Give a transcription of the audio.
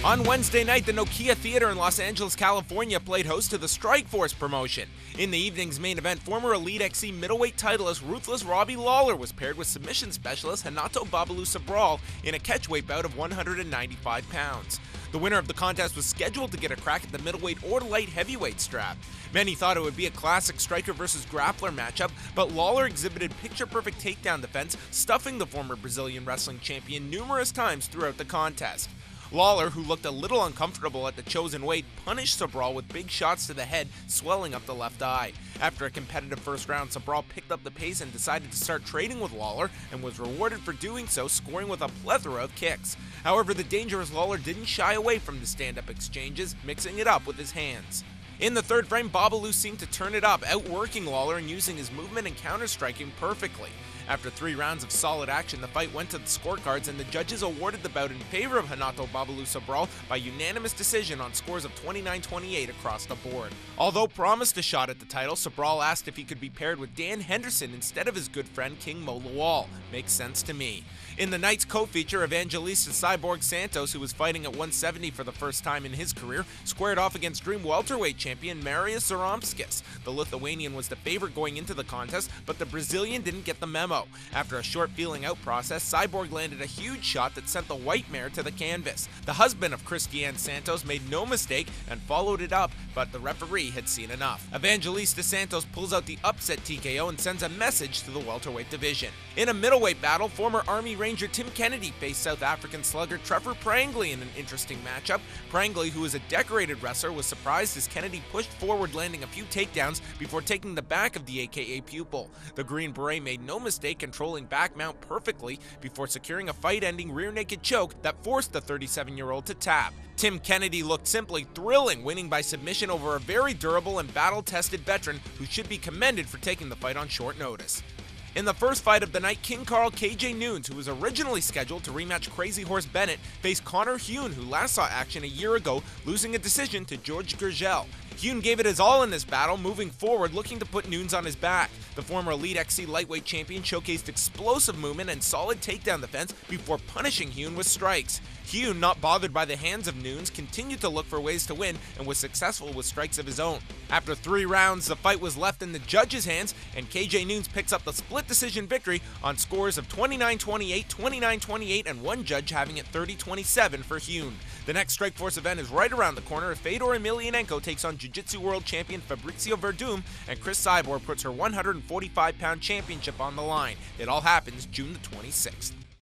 On Wednesday night, the Nokia Theater in Los Angeles, California played host to the Strikeforce promotion. In the evening's main event, former Elite XC middleweight titleist ruthless Robbie Lawler was paired with submission specialist Renato Babalu Sobral in a catchweight bout of 195 pounds. The winner of the contest was scheduled to get a crack at the middleweight or light heavyweight strap. Many thought it would be a classic striker versus grappler matchup, but Lawler exhibited picture-perfect takedown defense, stuffing the former Brazilian wrestling champion numerous times throughout the contest. Lawler, who looked a little uncomfortable at the chosen weight, punished Sobral with big shots to the head, swelling up the left eye. After a competitive first round, Sobral picked up the pace and decided to start trading with Lawler, and was rewarded for doing so, scoring with a plethora of kicks. However, the dangerous Lawler didn't shy away from the stand-up exchanges, mixing it up with his hands. In the third frame, Babalu seemed to turn it up, outworking Lawler and using his movement and counter-striking perfectly. After 3 rounds of solid action, the fight went to the scorecards and the judges awarded the bout in favor of Renato Babalu Sobral by unanimous decision on scores of 29-28 across the board. Although promised a shot at the title, Sobral asked if he could be paired with Dan Henderson instead of his good friend King Mo Lawal. Makes sense to me. In the night's co-feature, Evangelista cyborg Santos, who was fighting at 170 for the first time in his career, squared off against Dream welterweight champion Marius Žaromskis. The Lithuanian was the favorite going into the contest, but the Brazilian didn't get the memo. After a short feeling out process, Cyborg landed a huge shot that sent the white mare to the canvas. The husband of Christian Santos made no mistake and followed it up, but the referee had seen enough. Evangelista Santos pulls out the upset TKO and sends a message to the welterweight division. In a middleweight battle, former Army Ranger Tim Kennedy faced South African slugger Trevor Prangley in an interesting matchup. Prangley, who is a decorated wrestler, was surprised as Kennedy pushed forward, landing a few takedowns before taking the back of the AKA pupil. The Green Beret made no mistake controlling back mount perfectly before securing a fight-ending rear naked choke that forced the 37-year-old to tap. Tim Kennedy looked simply thrilling, winning by submission over a very durable and battle-tested veteran who should be commended for taking the fight on short notice. In the first fight of the night, King Carl KJ Nunes, who was originally scheduled to rematch Crazy Horse Bennett, faced Conor Heun, who last saw action a year ago, losing a decision to George Gurgel. Heun gave it his all in this battle, moving forward, looking to put Nunes on his back. The former Elite XC lightweight champion showcased explosive movement and solid takedown defense before punishing Heun with strikes. Heun, not bothered by the hands of Nunes, continued to look for ways to win and was successful with strikes of his own. After 3 rounds, the fight was left in the judges' hands, and KJ Nunes picks up the split decision victory on scores of 29-28, 29-28, and one judge having it 30-27 for Heun. The next Strikeforce event is right around the corner as Fedor Emelianenko takes on Jiu-Jitsu World Champion Fabricio Verdum, and Chris Cyborg puts her 145-pound championship on the line. It all happens June the 26th.